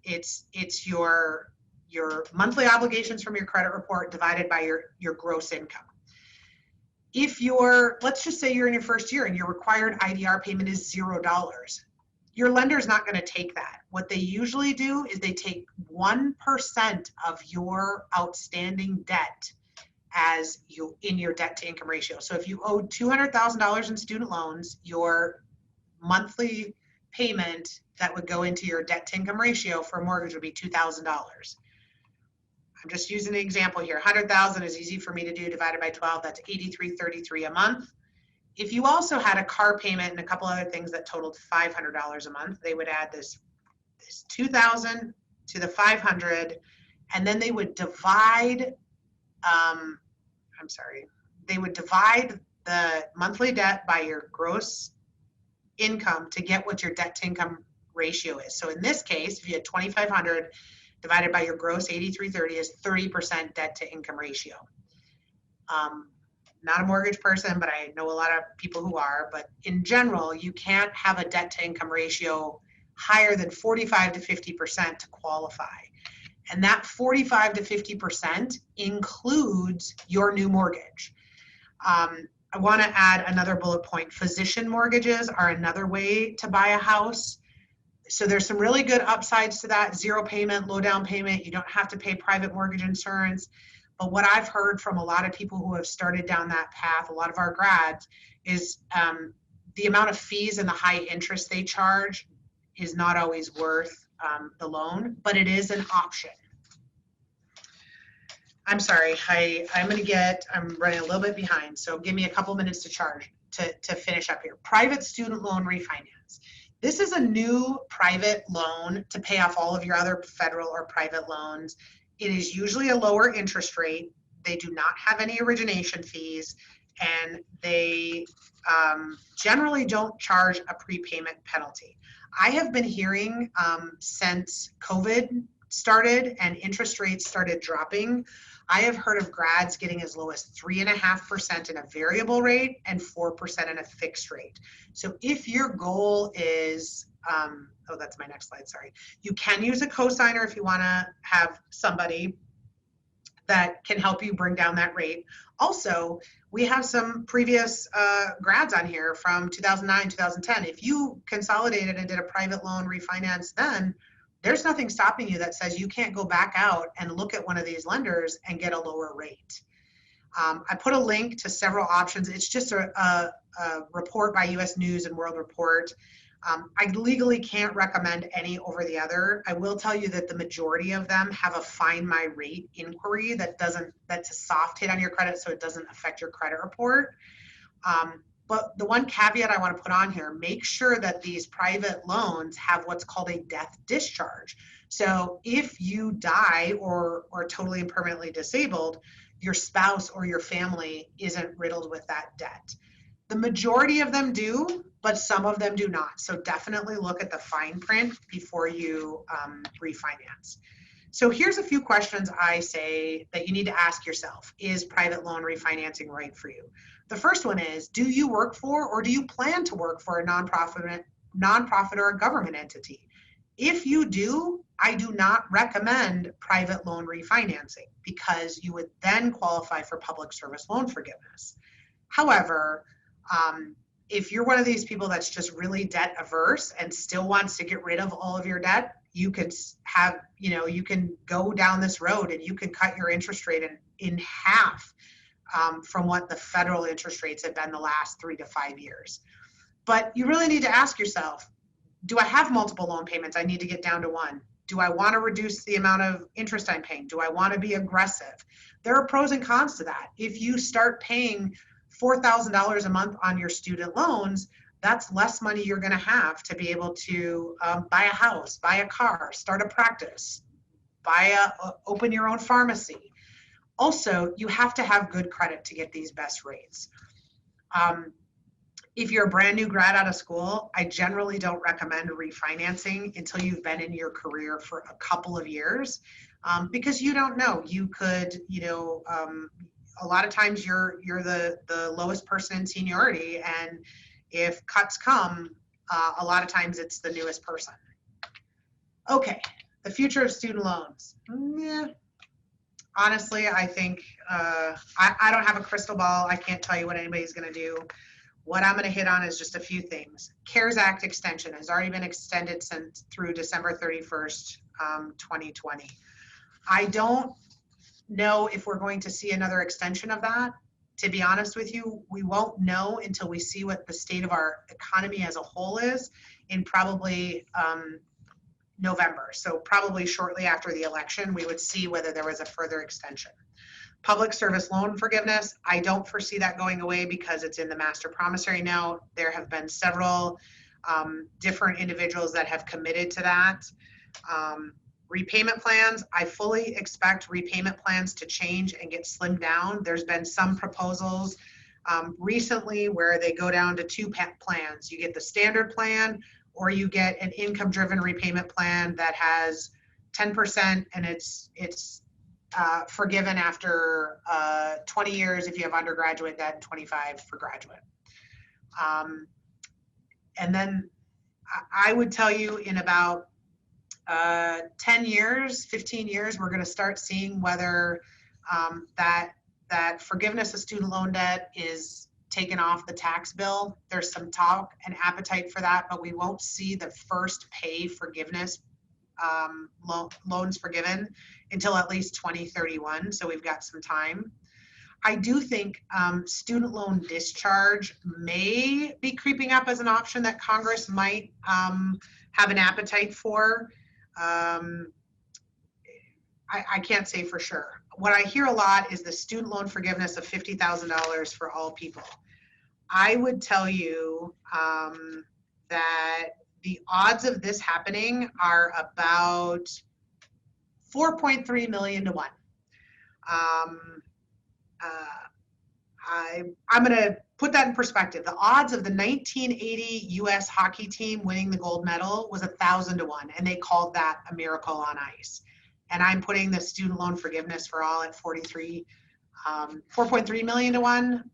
It's your monthly obligations from your credit report divided by your gross income. If let's just say you're in your first year and your required IDR payment is $0, your lender's not going to take that. What they usually do is they take 1% of your outstanding debt in your debt to income ratio. So if you owed $200,000 in student loans, your monthly payment that would go into your debt to income ratio for a mortgage would be $2,000. I'm just using an example here. 100,000 is easy for me to do, divided by 12, that's $83.33 a month. If you also had a car payment and a couple other things that totaled $500 a month, they would add this 2,000 to the 500, and then they would divide, they would divide the monthly debt by your gross income to get what your debt to income ratio is. So in this case, if you had 2,500 divided by your gross 8330 is 30% debt to income ratio. Not a mortgage person, but I know a lot of people who are, but in general, you can't have a debt to income ratio higher than 45 to 50% to qualify. And that 45 to 50% includes your new mortgage. I want to add another bullet point. Physician mortgages are another way to buy a house. So there's some really good upsides to that. Zero payment, low down payment. You don't have to pay private mortgage insurance. But what I've heard from a lot of people who have started down that path, a lot of our grads, is the amount of fees and the high interest they charge is not always worth the loan, but it is an option. I'm sorry, I'm running a little bit behind, so give me a couple minutes to finish up here. Private student loan refinance. This is a new private loan to pay off all of your other federal or private loans. It is usually a lower interest rate. They do not have any origination fees, and they generally don't charge a prepayment penalty. I have been hearing since COVID started and interest rates started dropping, I have heard of grads getting as low as 3.5% in a variable rate and 4% in a fixed rate. So if your goal is, oh, that's my next slide, sorry. You can use a cosigner if you want to have somebody that can help you bring down that rate. Also, we have some previous grads on here from 2009, 2010. If you consolidated and did a private loan refinance then, there's nothing stopping you that says you can't go back out and look at one of these lenders and get a lower rate. I put a link to several options. It's just a report by US News and World Report. I legally can't recommend any over the other. I will tell you that the majority of them have a find my rate inquiry that's a soft hit on your credit so it doesn't affect your credit report. But the one caveat I want to put on here, make sure that these private loans have what's called a death discharge. So if you die or are totally and permanently disabled, your spouse or your family isn't riddled with that debt. The majority of them do, but some of them do not. So definitely look at the fine print before you refinance. So here's a few questions I say that you need to ask yourself. Is private loan refinancing right for you? The first one is, do you work for or do you plan to work for a nonprofit or a government entity? If you do, I do not recommend private loan refinancing because you would then qualify for public service loan forgiveness. However, if you're one of these people that's just really debt averse and still wants to get rid of all of your debt, you could have, you can go down this road and you can cut your interest rate in half from what the federal interest rates have been the last 3 to 5 years. But you really need to ask yourself, do I have multiple loan payments? I need to get down to one. Do I want to reduce the amount of interest I'm paying? Do I want to be aggressive? There are pros and cons to that. If you start paying $4,000 a month on your student loans, that's less money you're going to have to be able to buy a house, buy a car, start a practice, open your own pharmacy. Also, you have to have good credit to get these best rates. If you're a brand new grad out of school, I generally don't recommend refinancing until you've been in your career for a couple of years, because you don't know. You could, a lot of times you're the lowest person in seniority, and if cuts come, a lot of times it's the newest person. Okay, the future of student loans. Honestly, I think I don't have a crystal ball. I can't tell you what anybody's going to do. What I'm going to hit on is just a few things. CARES Act extension has already been extended through December 31st, 2020. I don't know if we're going to see another extension of that. To be honest with you, we won't know until we see what the state of our economy as a whole is in probably November. So probably shortly after the election, we would see whether there was a further extension. Public service loan forgiveness, I don't foresee that going away because it's in the master promissory note. There have been several different individuals that have committed to that. Repayment plans, I fully expect repayment plans to change and get slimmed down. There's been some proposals recently where they go down to 2 plans. You get the standard plan, or you get an income-driven repayment plan that has 10% and it's forgiven after 20 years if you have undergraduate debt and 25 for graduate. And then I would tell you in about 10 years, 15 years, we're going to start seeing whether that forgiveness of student loan debt is taken off the tax bill. There's some talk and appetite for that, but we won't see the first pay forgiveness loans forgiven until at least 2031. So we've got some time. I do think student loan discharge may be creeping up as an option that Congress might have an appetite for. I can't say for sure. What I hear a lot is the student loan forgiveness of $50,000 for all people. I would tell you that the odds of this happening are about 4.3 million to 1. I'm going to put that in perspective. The odds of the 1980 U.S. hockey team winning the gold medal was 1,000 to 1, and they called that a miracle on ice. And I'm putting the student loan forgiveness for all at 4.3 million to 1.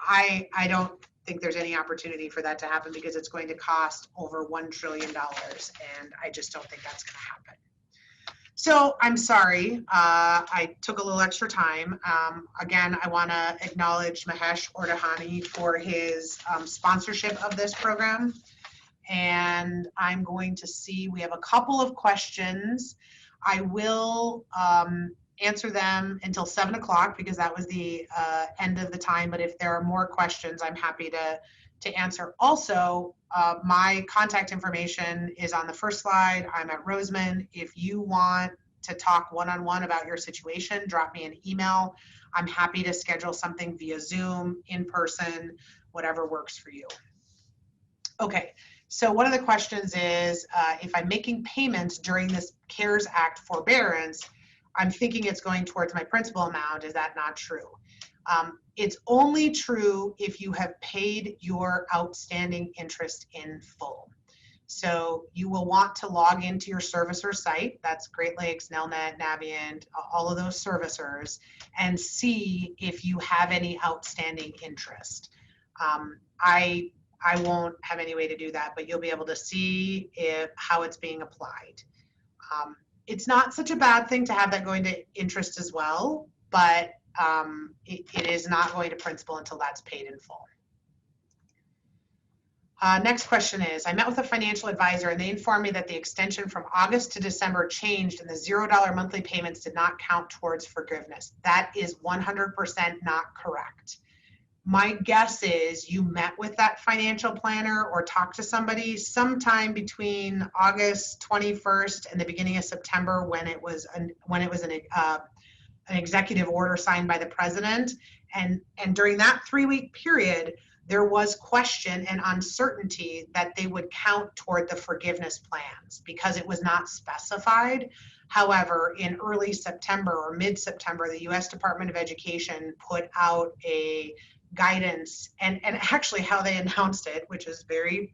I don't think there's any opportunity for that to happen because it's going to cost over $1 trillion, and I just don't think that's going to happen. So I'm sorry, I took a little extra time. Again, I want to acknowledge Mahesh Ordahani for his sponsorship of this program. And I'm going to see, we have a couple of questions. I will answer them until 7 o'clock because that was the end of the time. But if there are more questions, I'm happy to answer. Also, my contact information is on the first slide. I'm at Roseman. If you want to talk one-on-one about your situation, drop me an email. I'm happy to schedule something via Zoom, in person, whatever works for you. Okay, so one of the questions is, if I'm making payments during this CARES Act forbearance, I'm thinking it's going towards my principal amount. Is that not true? It's only true if you have paid your outstanding interest in full. So you will want to log into your servicer site, that's Great Lakes, Nelnet, Navient, all of those servicers, and see if you have any outstanding interest. I won't have any way to do that, but you'll be able to see how it's being applied. It's not such a bad thing to have that going to interest as well, but it is not going to principal until that's paid in full. Next question is, I met with a financial advisor and they informed me that the extension from August to December changed and the $0 monthly payments did not count towards forgiveness. That is 100% not correct. My guess is you met with that financial planner or talked to somebody sometime between August 21st and the beginning of September when it was an executive order signed by the president. And during that 3-week period, there was question and uncertainty that they would count toward the forgiveness plans because it was not specified. However, in early September or mid-September, the U.S. Department of Education put out a guidance and actually how they announced it, which is very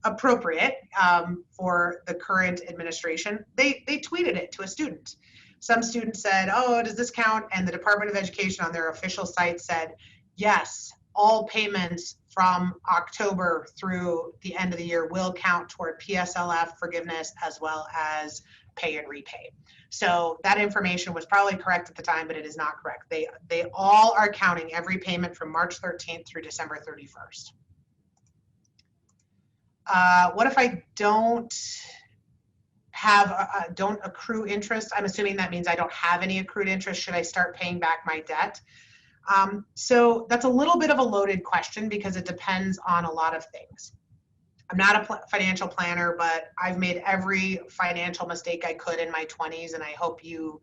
appropriate for the current administration. They tweeted it to a student. Some students said, oh, does this count? And the Department of Education on their official site said, yes, all payments from October through the end of the year will count toward PSLF forgiveness as well as pay and repay. So that information was probably correct at the time, but it is not correct. They all are counting every payment from March 13th through December 31st. What if I don't accrue interest? I'm assuming that means I don't have any accrued interest. Should I start paying back my debt? So that's a little bit of a loaded question because it depends on a lot of things. I'm not a financial planner, but I've made every financial mistake I could in my 20s, and I hope you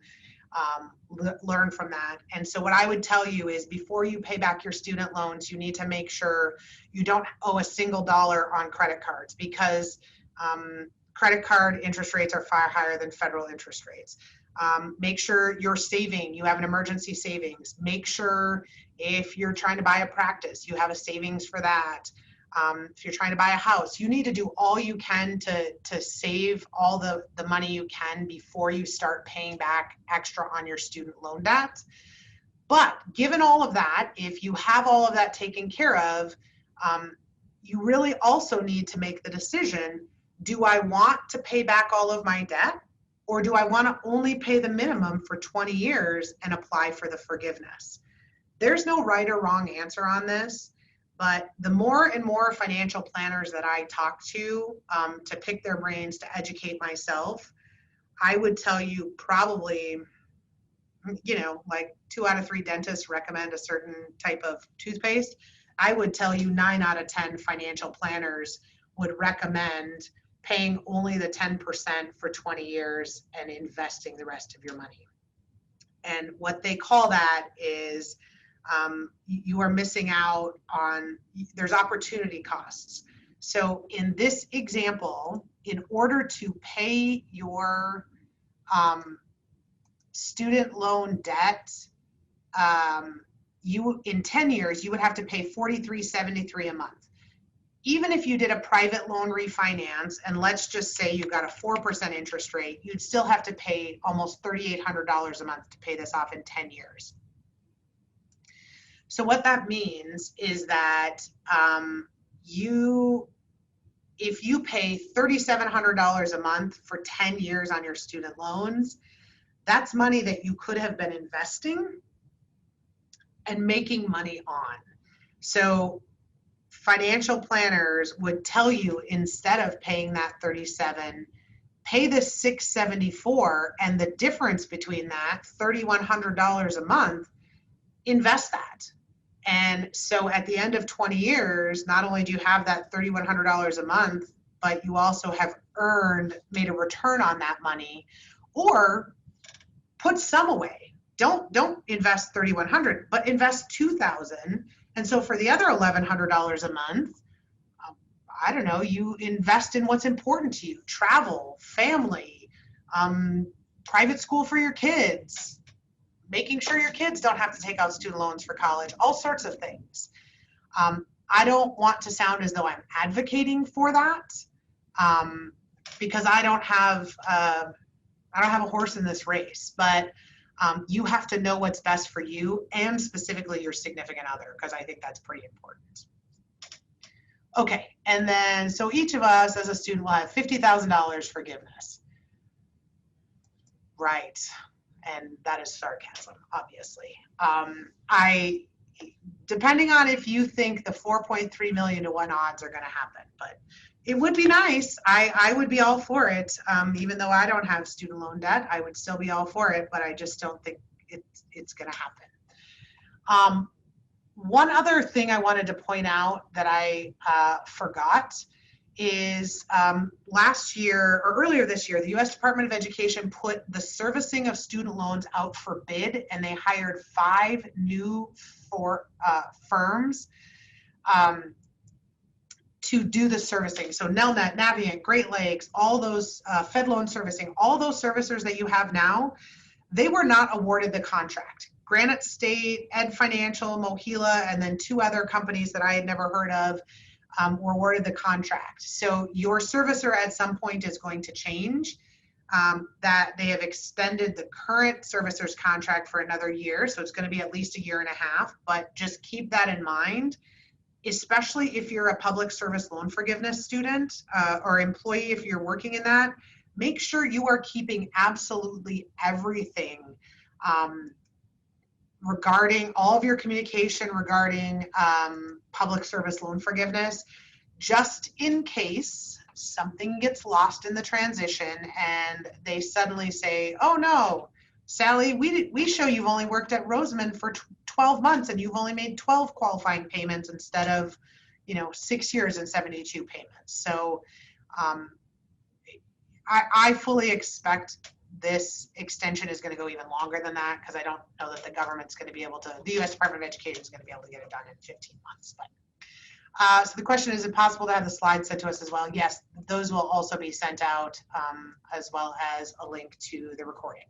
learn from that. And so what I would tell you is before you pay back your student loans, you need to make sure you don't owe a single dollar on credit cards because credit card interest rates are far higher than federal interest rates. Make sure you're saving, you have an emergency savings. Make sure if you're trying to buy a practice, you have a savings for that. If you're trying to buy a house, you need to do all you can to save all the money you can before you start paying back extra on your student loan debt. But given all of that, if you have all of that taken care of, you really also need to make the decision, do I want to pay back all of my debt? Or do I want to only pay the minimum for 20 years and apply for the forgiveness? There's no right or wrong answer on this, but the more and more financial planners that I talk to pick their brains, to educate myself, I would tell you probably, like 2 out of 3 dentists recommend a certain type of toothpaste. I would tell you 9 out of 10 financial planners would recommend paying only the 10% for 20 years and investing the rest of your money. And what they call that is you are missing out on, there's opportunity costs. So in this example, in order to pay your student loan debt, in 10 years, you would have to pay $43.73 a month. Even if you did a private loan refinance, and let's just say you got a 4% interest rate, you'd still have to pay almost $3,800 a month to pay this off in 10 years. So what that means is that if you pay $3,700 a month for 10 years on your student loans, that's money that you could have been investing and making money on. So financial planners would tell you, instead of paying that $37, pay the $674, and the difference between that, $3,100 a month, invest that. And so at the end of 20 years, not only do you have that $3,100 a month, but you also have made a return on that money. Or put some away. Don't invest $3,100, but invest $2,000. And so for the other $1,100 a month, I don't know, you invest in what's important to you: travel, family, private school for your kids, making sure your kids don't have to take out student loans for college, all sorts of things. I don't want to sound as though I'm advocating for that, because I don't have a horse in this race, but you have to know what's best for you and specifically your significant other, because I think that's pretty important. Okay, and then so each of us as a student will have $50,000 forgiveness. Right, and that is sarcasm, obviously. Depending on if you think the 4.3 million to 1 odds are going to happen, but it would be nice. I would be all for it. Even though I don't have student loan debt, I would still be all for it, but I just don't think it's going to happen. One other thing I wanted to point out that I forgot is last year or earlier this year, the U.S. Department of Education put the servicing of student loans out for bid, and they hired 5 new firms to do the servicing. So Nelnet, Navient, Great Lakes, all those Fed Loan Servicing, all those servicers that you have now, they were not awarded the contract. Granite State, Ed Financial, Mohila, and then 2 other companies that I had never heard of were awarded the contract. So your servicer at some point is going to change. That they have extended the current servicer's contract for another year, so it's going to be at least 1.5 years, but just keep that in mind, especially if you're a public service loan forgiveness student or employee. If you're working in that, make sure you are keeping absolutely everything regarding all of your communication regarding public service loan forgiveness, just in case something gets lost in the transition and they suddenly say, oh no, Sally, we show you've only worked at Roseman for 12 months and you've only made 12 qualifying payments instead of 6 years and 72 payments. So I fully expect this extension is going to go even longer than that, because I don't know that the government's going to be able to, the U.S. Department of Education is going to be able to get it done in 15 months. But so the question is it possible to have the slides sent to us as well? Yes, those will also be sent out, as well as a link to the recording.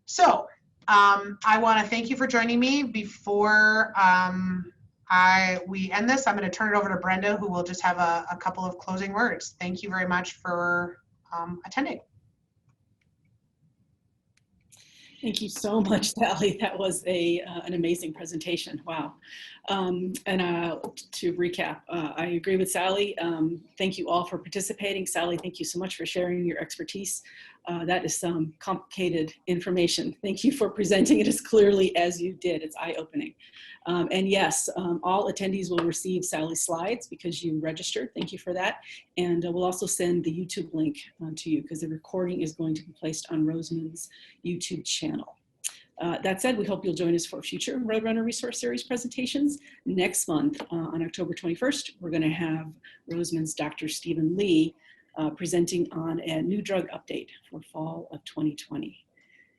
So I want to thank you for joining me. Before we end this, I'm going to turn it over to Brenda, who will just have a couple of closing words. Thank you very much for attending. Thank you so much, Sally. That was an amazing presentation. Wow. And to recap, I agree with Sally. Thank you all for participating. Sally, thank you so much for sharing your expertise. That is some complicated information. Thank you for presenting it as clearly as you did. It's eye-opening. And yes, all attendees will receive Sally's slides because you registered. Thank you for that. And we'll also send the YouTube link to you, because the recording is going to be placed on Roseman's YouTube channel. That said, we hope you'll join us for future Roadrunner Resource Series presentations. Next month, on October 21st, we're going to have Roseman's Dr. Stephen Lee presenting on a new drug update for fall of 2020.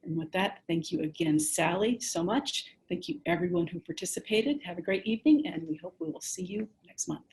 And with that, thank you again, Sally, so much. Thank you everyone who participated. Have a great evening, and we hope we will see you next month.